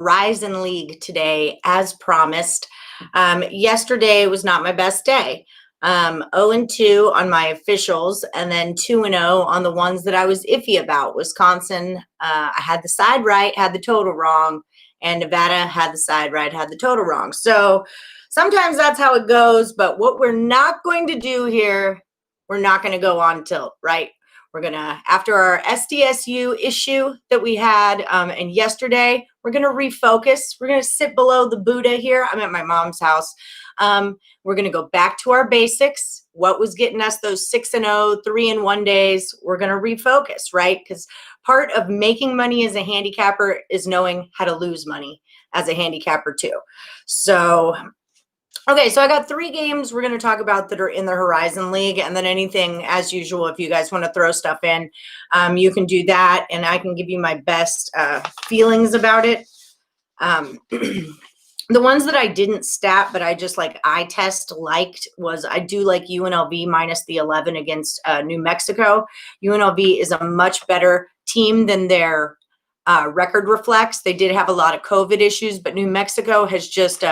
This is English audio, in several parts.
Horizon League today, as promised. Yesterday was not my best day. 0-2 on my officials, and then 2-0 on the ones that I was iffy about. Wisconsin, I had the side right, had the total wrong, and Nevada had the side right, had the total wrong. So sometimes that's how it goes, but what we're not going to do here, we're not going to go on tilt, right? We're going to, after our SDSU issue that we had and yesterday, we're going to refocus. We're going to sit below the Buddha here. I'm at my mom's house. We're going to go back to our basics. What was getting us those 6-0, 3-1 days? We're going to refocus, right? Because part of making money as a handicapper is knowing how to lose money as a handicapper too. So okay, so I got 3 games we're going to talk about that are in the Horizon League, and then anything, as usual, if you guys want to throw stuff in, you can do that, and I can give you my best feelings about it. The ones that I didn't stat, but I just eye test liked was I do like UNLV minus the 11 against New Mexico. UNLV is a much better team than their record reflects. They did have a lot of COVID issues, but New Mexico has just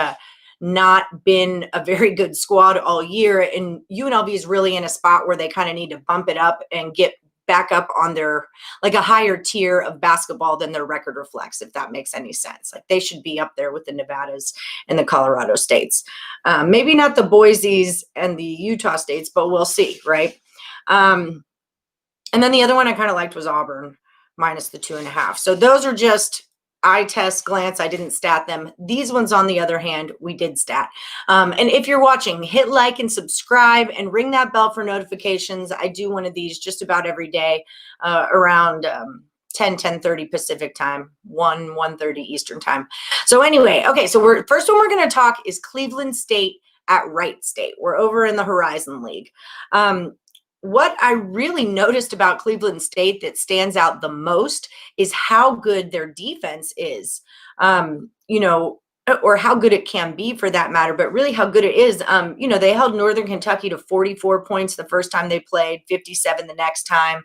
not been a very good squad all year, and UNLV is really in a spot where they kind of need to bump it up and get back up on their a higher tier of basketball than their record reflects, if that makes any sense. They should be up there with the Nevadas and the Colorado states. Maybe not the Boise's and the Utah states, but we'll see, right? And then the other one I kind of liked was Auburn minus the 2.5. So those are just eye test glance. I didn't stat them. These ones, on the other hand, we did stat. And if you're watching, hit like and subscribe and ring that bell for notifications. I do one of these just about every day around 10:30 Pacific time, 1:30 Eastern time. So anyway, okay, so first one we're going to talk is Cleveland State at Wright State. We're over in the Horizon League. What I really noticed about Cleveland State that stands out the most is how good their defense is, or how good it can be for that matter, but really how good it is. They held Northern Kentucky to 44 points the first time they played, 57 the next time.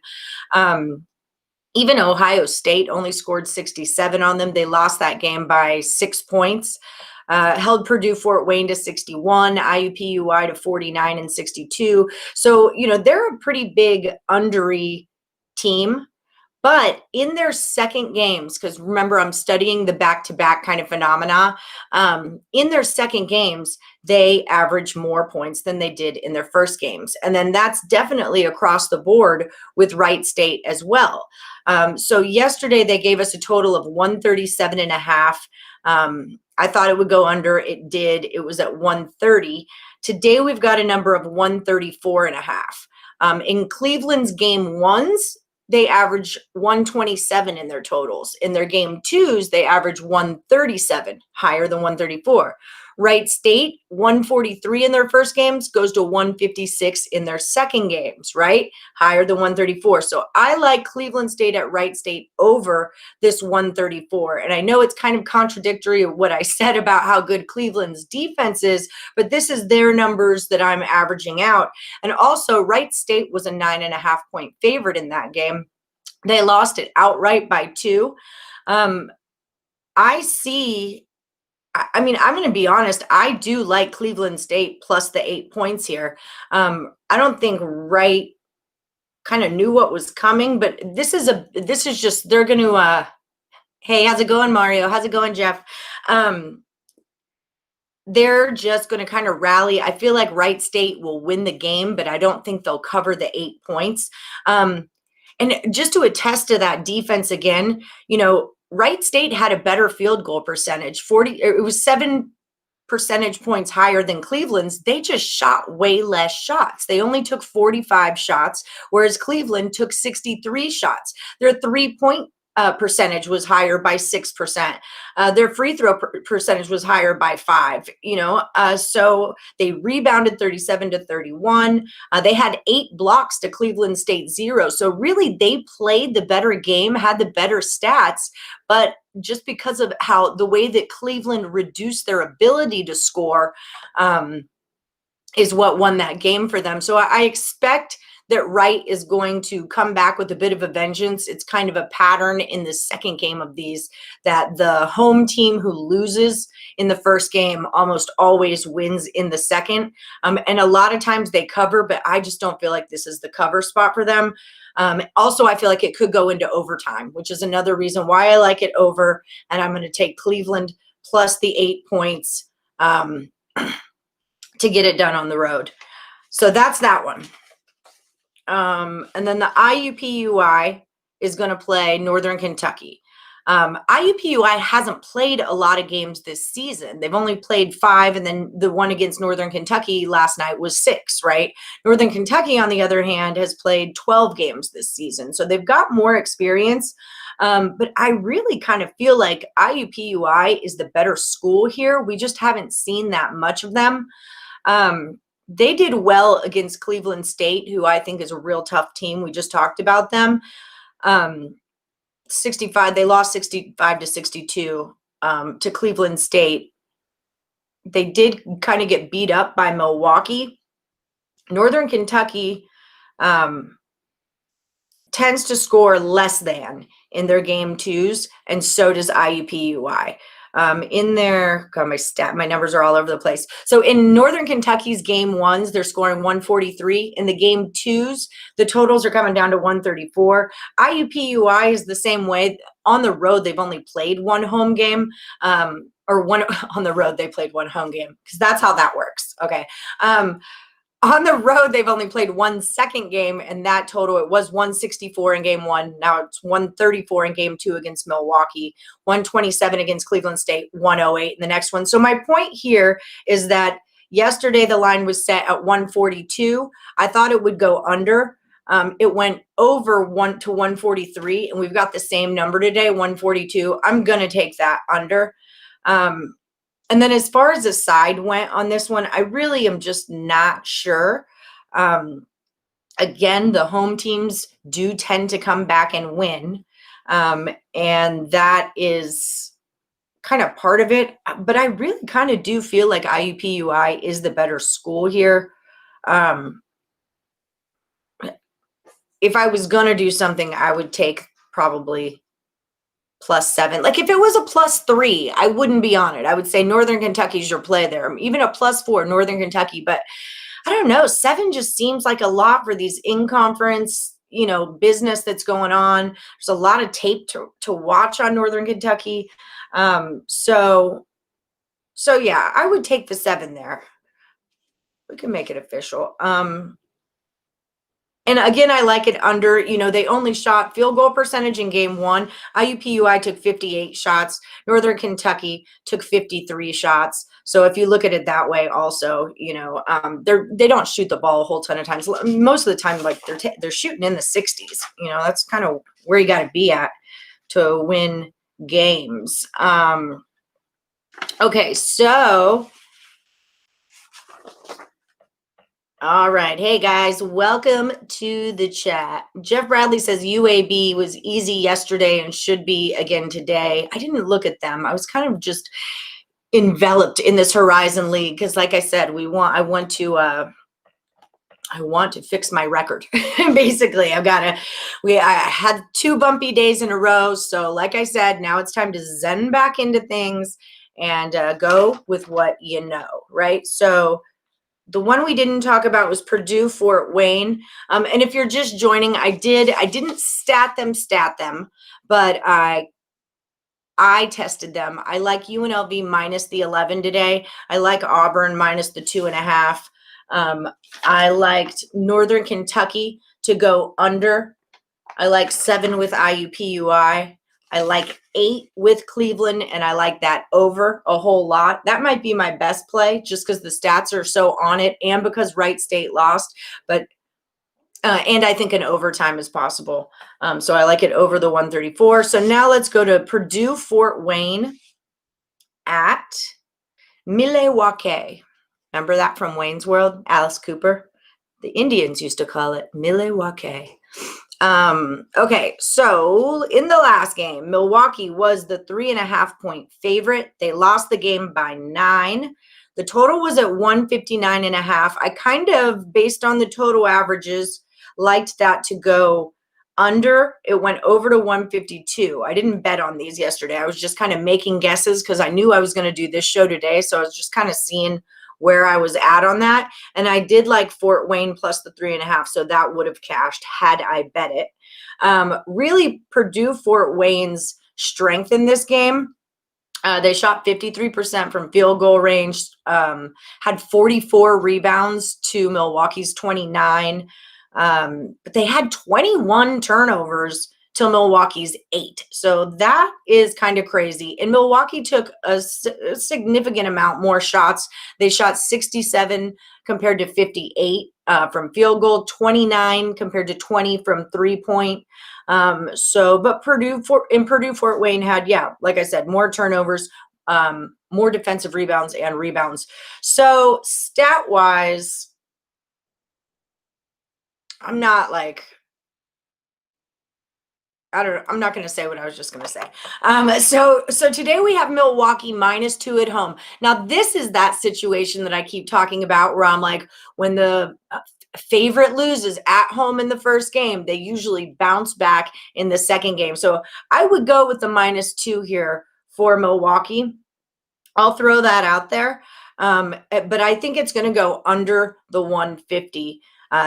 Even Ohio State only scored 67 on them. They lost that game by 6 points. Held Purdue Fort Wayne to 61, IUPUI to 49 and 62. So, they're a pretty big undery team. But in their second games, because remember, I'm studying the back-to-back kind of phenomena, in their second games, they average more points than they did in their first games. And then that's definitely across the board with Wright State as well. So yesterday, they gave us a total of 137.5. I thought it would go under. It did. It was at 130. Today, we've got a number of 134.5. In Cleveland's game ones, they average 127 in their totals. In their game twos, they average 137, higher than 134. Wright State, 143 in their first games, goes to 156 in their second games, right? Higher than 134. So I like Cleveland State at Wright State over this 134. And I know it's kind of contradictory of what I said about how good Cleveland's defense is, but this is their numbers that I'm averaging out. And also, Wright State was a 9.5 point favorite in that game. They lost it outright by 2. I'm going to be honest. I do like Cleveland State plus the 8 points here. I don't think Wright kind of knew what was coming, but this is just, they're going to, hey, how's it going, Mario? How's it going, Jeff? They're just going to kind of rally. I feel like Wright State will win the game, but I don't think they'll cover the 8 points. And just to attest to that defense again, Wright State had a better field goal percentage. It was 7 percentage points higher than Cleveland's. They just shot way less shots. They only took 45 shots, whereas Cleveland took 63 shots. Their 3-point percentage was higher by 6%. Their free throw percentage was higher by 5, so they rebounded 37-31. They had 8 blocks to Cleveland State 0. So really they played the better game, had the better stats, but just because of the way that Cleveland reduced their ability to score, is what won that game for them. So I expect that Wright is going to come back with a bit of a vengeance. It's kind of a pattern in the second game of these, that the home team who loses in the first game almost always wins in the second. And a lot of times they cover, but I just don't feel like this is the cover spot for them. Also, I feel like it could go into overtime, which is another reason why I like it over. And I'm going to take Cleveland plus the 8 points to get it done on the road. So that's that one. And then the IUPUI is going to play Northern Kentucky. IUPUI hasn't played a lot of games this season. They've only played 5, and then the one against Northern Kentucky last night was 6, right? Northern Kentucky, on the other hand, has played 12 games this season. So they've got more experience. But I really kind of feel like IUPUI is the better school here. We just haven't seen that much of them. They did well against Cleveland State, who I think is a real tough team. We just talked about them. 65, they lost 65-62 to Cleveland State. They did kind of get beat up by Milwaukee. Northern Kentucky tends to score less than in their game twos, and so does IUPUI. In their, God, my numbers are all over the place. So in Northern Kentucky's game ones, they're scoring 143. In the game twos, the totals are coming down to 134. IUPUI is the same way. On the road, they've only played one home game, or one on the road, they played one home game, because that's how that works. Okay. On the road, they've only played one second game, and that total, it was 164 in game 1. Now it's 134 in game 2 against Milwaukee, 127 against Cleveland State, 108 in the next one. So my point here is that yesterday the line was set at 142. I thought it would go under. It went over 1 to 143, and we've got the same number today, 142. I'm going to take that under. And then as far as the side went on this one, I really am just not sure. Again, the home teams do tend to come back and win. And that is kind of part of it. But I really kind of do feel like IUPUI is the better school here. If I was going to do something, I would take probably +7. Like if it was a +3, I wouldn't be on it. I would say Northern Kentucky's your play there. Even a +4, Northern Kentucky. But I don't know. 7 just seems like a lot for these in-conference, business that's going on. There's a lot of tape to watch on Northern Kentucky. So yeah, I would take the 7 there. We can make it official. And again, I like it under, they only shot field goal percentage in game 1. IUPUI took 58 shots. Northern Kentucky took 53 shots. So if you look at it that way also, they don't shoot the ball a whole ton of times. Most of the time, like they're shooting in the 60s. That's kind of where you got to be at to win games. Okay, so all right. Hey, guys, welcome to the chat. Jeff Bradley says UAB was easy yesterday and should be again today. I didn't look at them. I was kind of just enveloped in this Horizon League because, like I said, I want to fix my record. Basically, I had 2 bumpy days in a row. So like I said, now it's time to zen back into things and go with what you know, right? So the one we didn't talk about was Purdue Fort Wayne. And if you're just joining, I didn't stat them, but I tested them. I like UNLV minus the 11 today. I like Auburn minus the 2.5. I liked Northern Kentucky to go under. I like 7 with IUPUI. I like 8 with Cleveland, and I like that over a whole lot. That might be my best play just because the stats are so on it and because Wright State lost. But and I think an overtime is possible. So I like it over the 134. So now let's go to Purdue Fort Wayne at Milwaukee. Remember that from Wayne's World, Alice Cooper? The Indians used to call it Milwaukee. Okay, so in the last game, Milwaukee was the 3.5-point favorite. They lost the game by 9. The total was at 159.5. I kind of, based on the total averages, liked that to go under. It went over to 152. I didn't bet on these yesterday. I was just kind of making guesses because I knew I was going to do this show today. So I was just kind of seeing where I was at on that. And I did like Fort Wayne plus the 3.5. So that would have cashed had I bet it. Really, Purdue Fort Wayne's strength in this game. They shot 53% from field goal range, had 44 rebounds to Milwaukee's 29. But they had 21 turnovers to Milwaukee's 8. So that is kind of crazy. And Milwaukee took a significant amount more shots. They shot 67 compared to 58 from field goal, 29 compared to 20 from 3-point. But Purdue Fort Wayne had, like I said, more turnovers, more defensive rebounds and rebounds. So stat wise, I'm not going to say what I was just going to say. So today we have Milwaukee -2 at home. Now this is that situation that I keep talking about where I'm like, when the favorite loses at home in the first game, they usually bounce back in the second game. So I would go with the -2 here for Milwaukee. I'll throw that out there. But I think it's going to go under the 150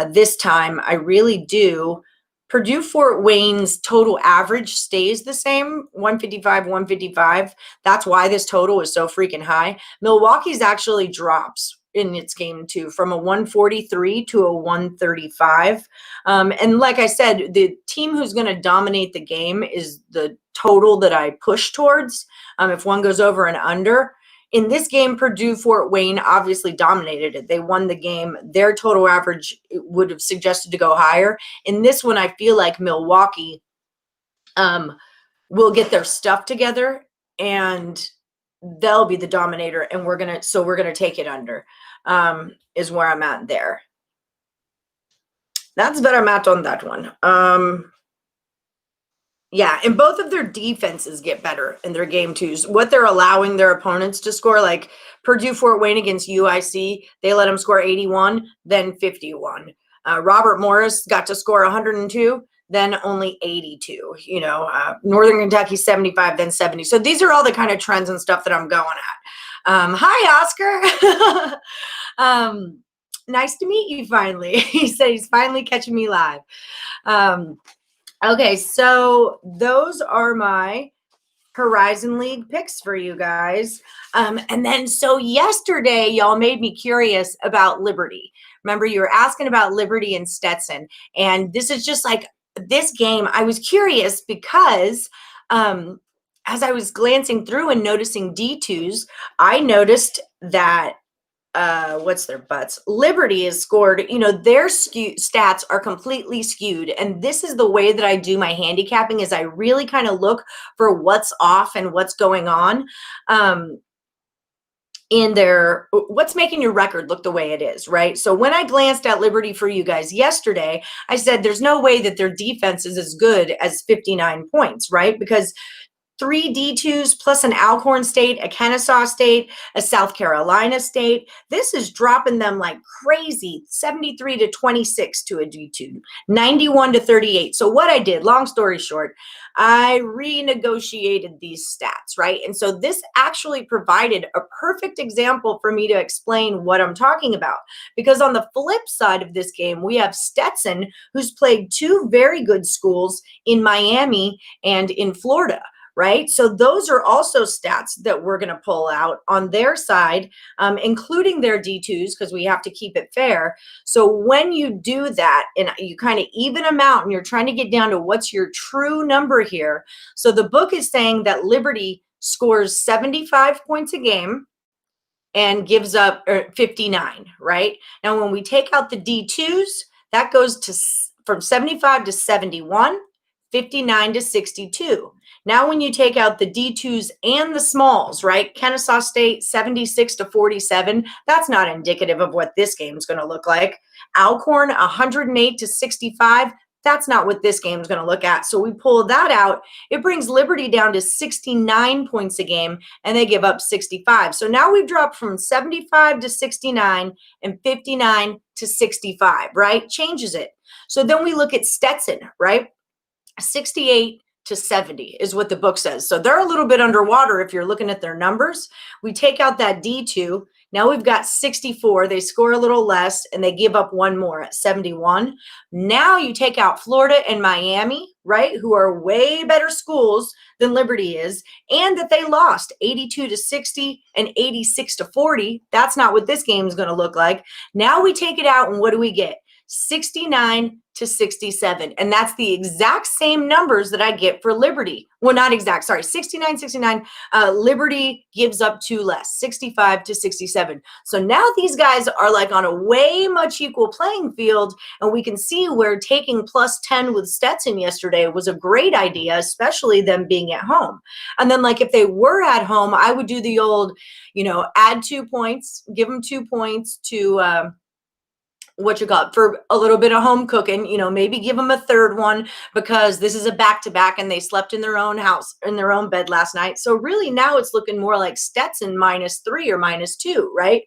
this time. I really do. Purdue Fort Wayne's total average stays the same, 155. That's why this total is so freaking high. Milwaukee's actually drops in its game too, from a 143 to a 135. And like I said, the team who's going to dominate the game is the total that I push towards. If one goes over and under. In this game, Purdue Fort Wayne obviously dominated it. They won the game. Their total average would have suggested to go higher. In this one, I feel like Milwaukee will get their stuff together and they'll be the dominator. And we're gonna take it under. Is where I'm at there. That's better I'm at on that one. Yeah, and both of their defenses get better in their game twos. What they're allowing their opponents to score, like Purdue Fort Wayne against UIC, they let them score 81, then 51. Robert Morris got to score 102, then only 82. Northern Kentucky 75, then 70. So these are all the kind of trends and stuff that I'm going at. Hi, Oscar. Nice to meet you finally. He said he's finally catching me live. Okay, so those are my Horizon League picks for you guys. And then so yesterday, y'all made me curious about Liberty. Remember, you were asking about Liberty and Stetson. And this is just like this game. I was curious because as I was glancing through and noticing D2s, I noticed that what's their butts? Liberty has scored, their stats are completely skewed. And this is the way that I do my handicapping is I really kind of look for what's off and what's going on in their, what's making your record look the way it is, right? So when I glanced at Liberty for you guys yesterday, I said, there's no way that their defense is as good as 59 points, right? Because 3 D2s plus an Alcorn State, a Kennesaw State, a South Carolina State. This is dropping them like crazy, 73 to 26 to a D2, 91 to 38. So what I did, long story short, I renegotiated these stats, right? And so this actually provided a perfect example for me to explain what I'm talking about. Because on the flip side of this game, we have Stetson, who's played 2 very good schools in Miami and in Florida. Right? So those are also stats that we're going to pull out on their side, including their D2s, because we have to keep it fair. So when you do that and you kind of even them out and you're trying to get down to what's your true number here. So the book is saying that Liberty scores 75 points a game and gives up 59, right? Now, when we take out the D2s, that goes to from 75 to 71, 59 to 62. Now, when you take out the D2s and the smalls, right? Kennesaw State, 76 to 47. That's not indicative of what this game is going to look like. Alcorn, 108 to 65. That's not what this game is going to look at. So we pull that out. It brings Liberty down to 69 points a game, and they give up 65. So now we've dropped from 75 to 69 and 59 to 65, right? Changes it. So then we look at Stetson, right? 68 to 70 is what the book says. So they're a little bit underwater if you're looking at their numbers. We take out that D2. Now we've got 64. They score a little less, and they give up one more at 71. Now you take out Florida and Miami, right, who are way better schools than Liberty is, and that they lost 82 to 60 and 86 to 40. That's not what this game is going to look like. Now we take it out, and what do we get? 69 to 67. And that's the exact same numbers that I get for Liberty. Well, not exact, sorry, 69, 69. Liberty gives up two less, 65 to 67. So now these guys are like on a way much equal playing field, and we can see where taking plus 10 with Stetson yesterday was a great idea, especially them being at home. And then like if they were at home, I would do the old, add 2 points, give them 2 points to, for a little bit of home cooking, maybe give them a third one because this is a back-to-back and they slept in their own house, in their own bed last night. So really now it's looking more like Stetson -3 or -2, right?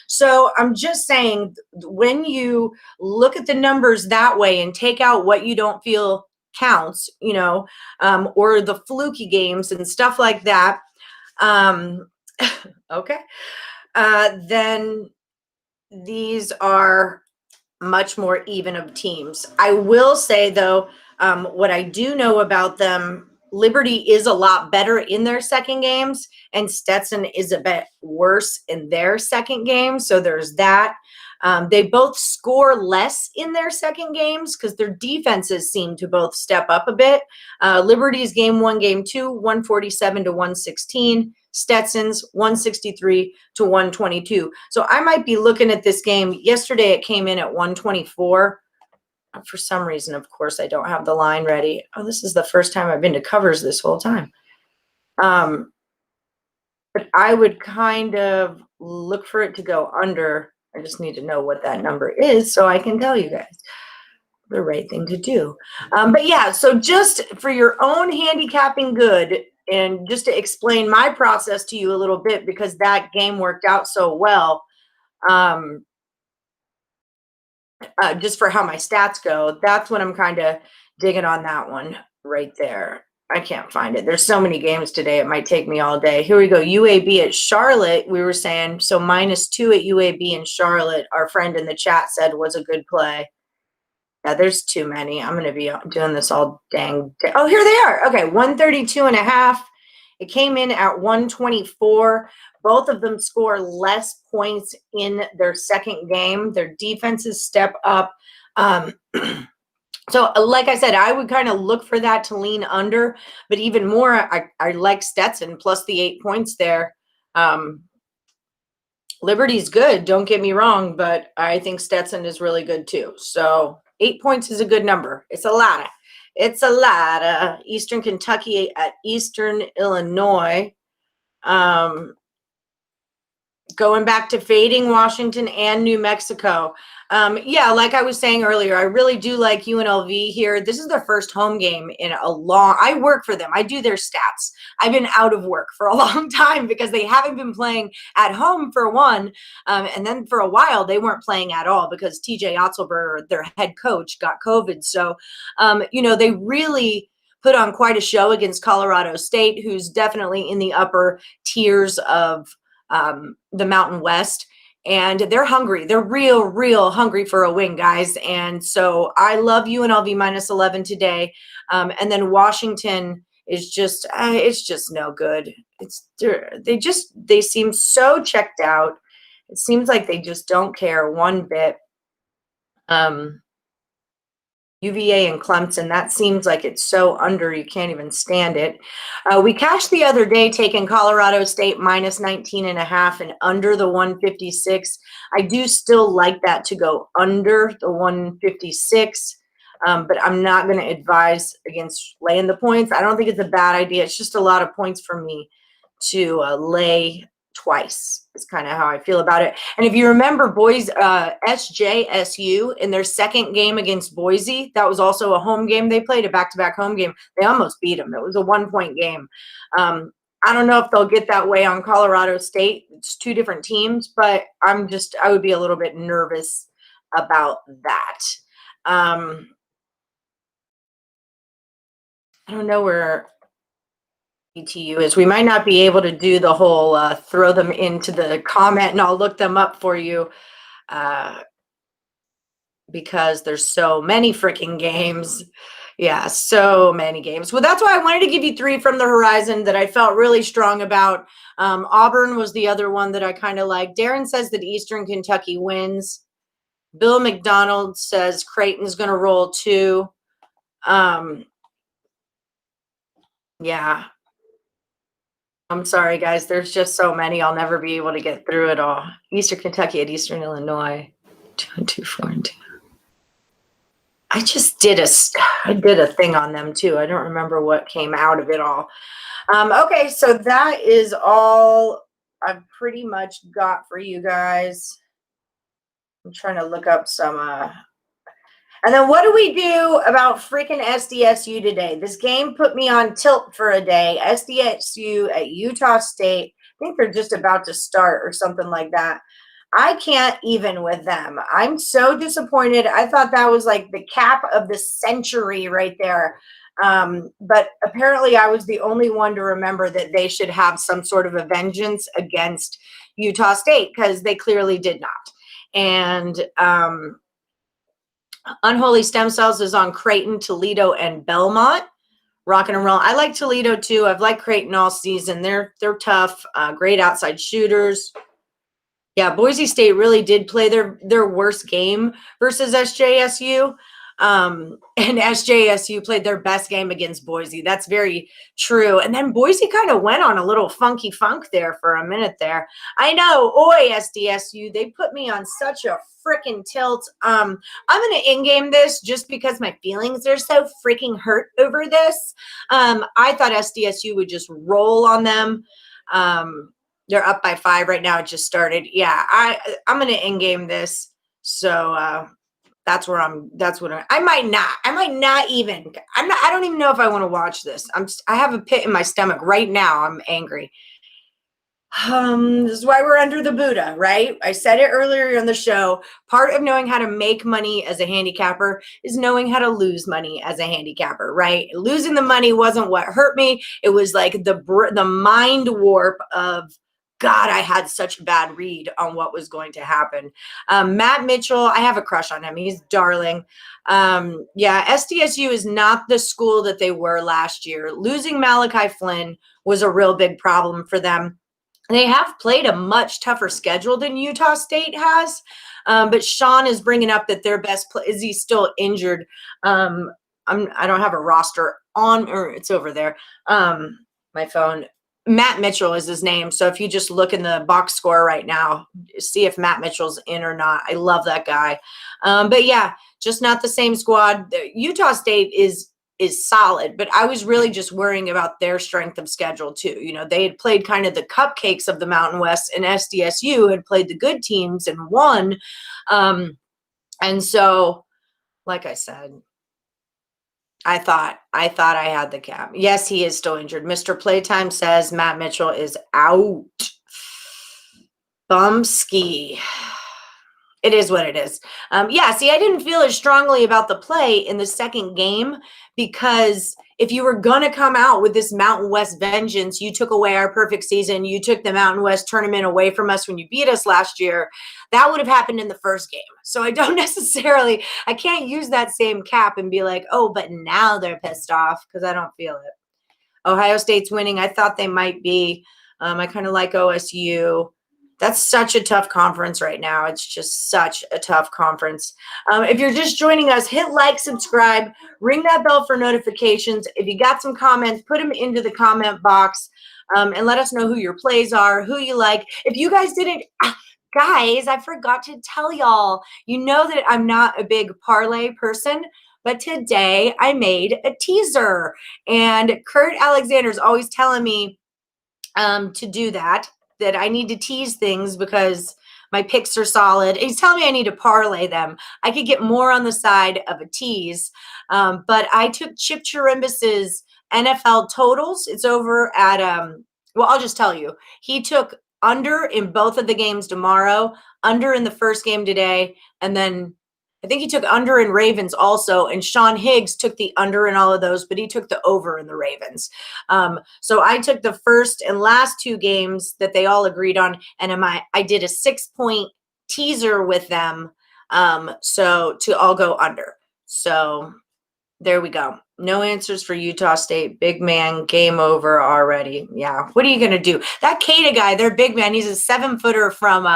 So I'm just saying, when you look at the numbers that way and take out what you don't feel counts, or the fluky games and stuff like that, okay, then these are much more even of teams. I will say, though, what I do know about them, Liberty is a lot better in their second games, and Stetson is a bit worse in their second game. So there's that. They both score less in their second games because their defenses seem to both step up a bit. Liberty's game 1, game 2, 147 to 116. Stetson's 163 to 122. So I might be looking at this game. Yesterday it came in at 124. For some reason, of course, I don't have the line ready. Oh, this is the first time I've been to covers this whole time. But I would kind of look for it to go under. I just need to know what that number is so I can tell you guys the right thing to do. But yeah, so just for your own handicapping good, and just to explain my process to you a little bit, because that game worked out so well, just for how my stats go, that's what I'm kind of digging on that one right there. I can't find it. There's so many games today. It might take me all day. Here we go. UAB at Charlotte, we were saying. So -2 at UAB in Charlotte, our friend in the chat said was a good play. Yeah, there's too many. I'm going to be doing this all dang day. Oh, here they are. Okay, 132.5. It came in at 124. Both of them score less points in their second game. Their defenses step up. So like I said, I would kind of look for that to lean under. But even more, I like Stetson plus the 8 points there. Liberty's good, don't get me wrong, but I think Stetson is really good too. So 8 points is a good number. It's a lot. It's a lot. Eastern Kentucky at Eastern Illinois. Going back to fading Washington and New Mexico. Yeah, like I was saying earlier, I really do like UNLV here. This is their first home game in a long, I work for them. I do their stats. I've been out of work for a long time because they haven't been playing at home for one. And then for a while, they weren't playing at all because TJ Otzelberger, their head coach, got COVID. So, they really put on quite a show against Colorado State, who's definitely in the upper tiers of the Mountain West, and they're hungry. They're real hungry for a win, guys. And so I love UNLV -11 today. And then Washington is just, it's just no good. They seem so checked out. It seems like they just don't care one bit. UVA and Clemson, that seems like it's so under, you can't even stand it. We cashed the other day, taking Colorado State -19.5 and under the 156. I do still like that to go under the 156, but I'm not going to advise against laying the points. I don't think it's a bad idea. It's just a lot of points for me to lay twice is kind of how I feel about it. And if you remember boys, SJSU in their second game against Boise, that was also a home game. They played a back-to-back home game. They almost beat them. It was a 1-point game. I don't know if they'll get that way on Colorado State. It's two different teams, but I would be a little bit nervous about that. I don't know where ETU is. We might not be able to do the whole throw them into the comment and I'll look them up for you because there's so many freaking games. Yeah, so many games. Well, that's why I wanted to give you 3 from the horizon that I felt really strong about. Auburn was the other one that I kind of like. Darren says that Eastern Kentucky wins. Bill McDonald says Creighton's going to roll 2. Yeah. I'm sorry, guys. There's just so many. I'll never be able to get through it all. Eastern Kentucky at Eastern Illinois. 2-2, 4-2. I did a thing on them too. I don't remember what came out of it all. Okay, so that is all I've pretty much got for you guys. I'm trying to look up some and then what do we do about freaking SDSU today? This game put me on tilt for a day. SDSU at Utah State. I think they're just about to start or something like that. I can't even with them. I'm so disappointed. I thought that was like the cap of the century right there. But apparently I was the only one to remember that they should have some sort of a vengeance against Utah State because they clearly did not. And Unholy Stem Cells is on Creighton, Toledo, and Belmont. Rocking and roll. I like Toledo too. I've liked Creighton all season. They're tough, great outside shooters. Yeah, Boise State really did play their worst game versus SJSU. And SJSU played their best game against Boise. That's very true. And then Boise kind of went on a little funky funk there for a minute there. I know, oi, SDSU, they put me on such a freaking tilt. I'm going to in-game this just because my feelings are so freaking hurt over this. I thought SDSU would just roll on them. They're up by 5 right now. It just started. Yeah, I'm going to in-game this. So I might not even. I don't even know if I want to watch this. I have a pit in my stomach right now. I'm angry. This is why we're under the Buddha, right? I said it earlier on the show. Part of knowing how to make money as a handicapper is knowing how to lose money as a handicapper, right? Losing the money wasn't what hurt me. It was like the mind warp of, God, I had such a bad read on what was going to happen. Matt Mitchell, I have a crush on him. He's darling. Yeah, SDSU is not the school that they were last year. Losing Malachi Flynn was a real big problem for them. They have played a much tougher schedule than Utah State has. But Sean is bringing up that their best play is he still injured. I don't have a roster on, or it's over there. My phone. Matt Mitchell is his name. So if you just look in the box score right now, see if Matt Mitchell's in or not. I love that guy. But yeah, just not the same squad. Utah State is solid, but I was really just worrying about their strength of schedule too. You know, they had played kind of the cupcakes of the Mountain West, and SDSU had played the good teams and won. And so, like I said, I thought I had the cap. Yes, he is still injured. Mr. Playtime says Matt Mitchell is out. Bumski. It is what it is. Yeah, see, I didn't feel as strongly about the play in the second game because if you were going to come out with this Mountain West vengeance, you took away our perfect season. You took the Mountain West tournament away from us when you beat us last year. That would have happened in the first game. So I can't use that same cap and be like, oh, but now they're pissed off because I don't feel it. Ohio State's winning. I thought they might be. I kind of like OSU. That's such a tough conference right now. It's just such a tough conference. If you're just joining us, hit like, subscribe, ring that bell for notifications. If you got some comments, put them into the comment box and let us know who your plays are, who you like. If you guys didn't, guys, I forgot to tell y'all, you know that I'm not a big parlay person, but today I made a teaser. And Kurt Alexander's always telling me to do that. that I need to tease things because my picks are solid. He's telling me I need to parlay them. I could get more on the side of a tease. But I took Chip Chirimbus's NFL totals. It's over at, well, I'll just tell you. He took under in both of the games tomorrow, under in the first game today, and then I think he took under in Ravens also, and Sean Higgs took the under in all of those, but he took the over in the Ravens. So I took the first and last two games that they all agreed on, and I did a 6-point teaser with them, so to all go under. So there we go. No answers for Utah State. Big man, game over already. Yeah, what are you going to do? That Keita guy, their big man, he's a 7-footer from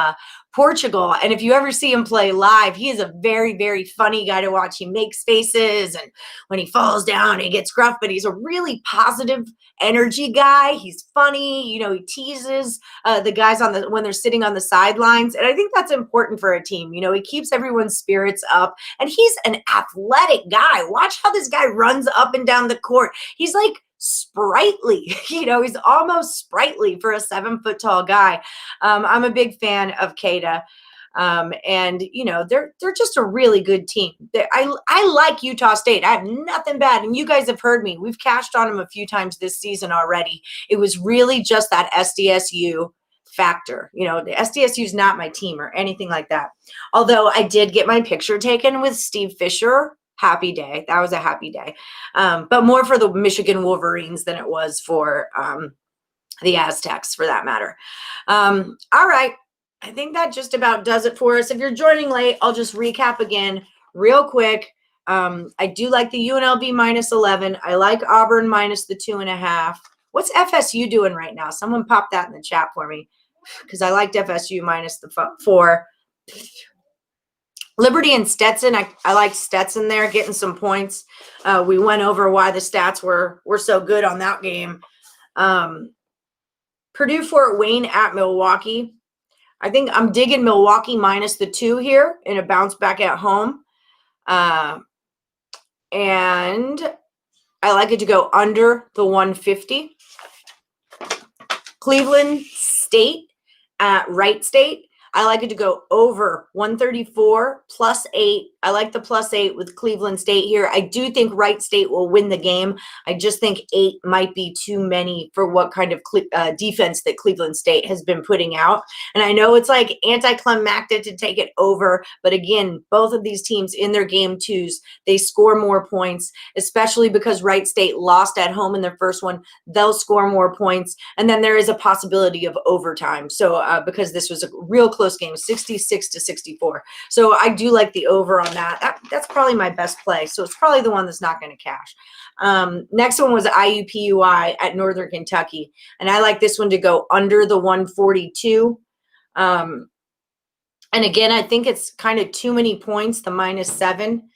Portugal. And if you ever see him play live, he is a very, very funny guy to watch. He makes faces, and when he falls down, he gets gruff, but he's a really positive energy guy. He's funny. You know, he teases the guys when they're sitting on the sidelines. And I think that's important for a team. You know, he keeps everyone's spirits up, and he's an athletic guy. Watch how this guy runs up and down the court. He's like sprightly, you know, he's almost sprightly for a 7-foot tall guy. I'm a big fan of Keita. And you know, they're just a really good team. I like Utah State. I have nothing bad. And you guys have heard me. We've cashed on them a few times this season already. It was really just that SDSU factor. You know, the SDSU is not my team or anything like that. Although I did get my picture taken with Steve Fisher. Happy day. That was a happy day. But more for the Michigan Wolverines than it was for the Aztecs, for that matter. All right. I think that just about does it for us. If you're joining late, I'll just recap again real quick. I do like the UNLV minus 11. I like Auburn minus the 2.5. What's FSU doing right now? Someone pop that in the chat for me, because I liked FSU minus the 4. Liberty and Stetson, I like Stetson there getting some points. We went over why the stats were so good on that game. Purdue Fort Wayne at Milwaukee. I think I'm digging Milwaukee minus the 2 here in a bounce back at home. And I like it to go under the 150. Cleveland State at Wright State. I like it to go over 134 plus 8. I like the plus 8 with Cleveland State here. I do think Wright State will win the game. I just think 8 might be too many for what kind of defense that Cleveland State has been putting out. And I know it's like anticlimactic to take it over, but again, both of these teams in their game twos, they score more points, especially because Wright State lost at home in their first one. They'll score more points. And then there is a possibility of overtime. So because this was a real close game, 66-64. So I do like the over on that. That's probably my best play. So it's probably the one that's not going to cash. Next one was IUPUI at Northern Kentucky. And I like this one to go under the 142. And again, I think it's kind of too many points, the minus 7.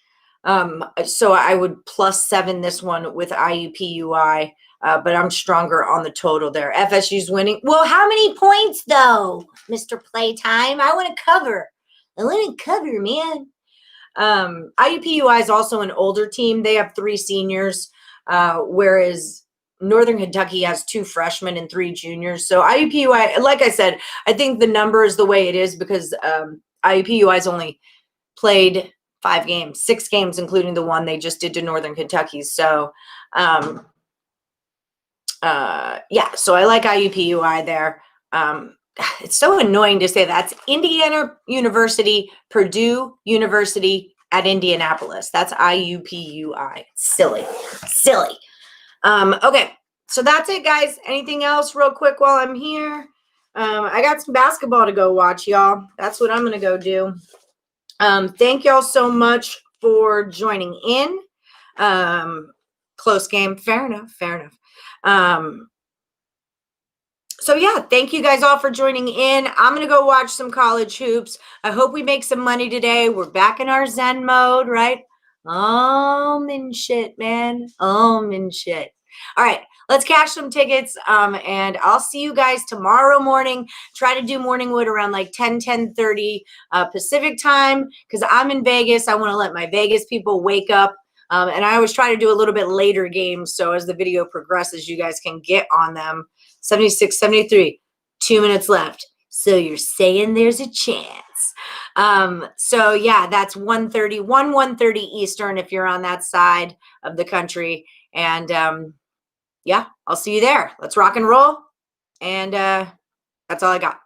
So I would plus 7 this one with IUPUI. But I'm stronger on the total there. FSU's winning. Well, how many points, though, Mr. Playtime? I want to cover. I want to cover, man. IUPUI is also an older team. They have 3 seniors, whereas Northern Kentucky has 2 freshmen and 3 juniors. So IUPUI, like I said, I think the number is the way it is because IUPUI's only played 5 games, 6 games, including the one they just did to Northern Kentucky. So, yeah, so I like IUPUI there. It's so annoying to say that's Indiana University, Purdue University at Indianapolis. That's IUPUI. Silly. Okay, so that's it, guys. Anything else real quick while I'm here? I got some basketball to go watch, y'all. That's what I'm going to go do. Thank y'all so much for joining in. Close game. Fair enough. So yeah, thank you guys all for joining in. I'm going to go watch some college hoops. I hope we make some money today. We're back in our Zen mode, right? In shit, man. In shit. All right, let's cash some tickets. And I'll see you guys tomorrow morning. Try to do Morningwood around like 10:30 Pacific time because I'm in Vegas. I want to let my Vegas people wake up. And I always try to do a little bit later games. So as the video progresses, you guys can get on them. 76, 73. 2 minutes left. So you're saying there's a chance. So yeah, that's 1:30 Eastern if you're on that side of the country. And yeah, I'll see you there. Let's rock and roll. And that's all I got.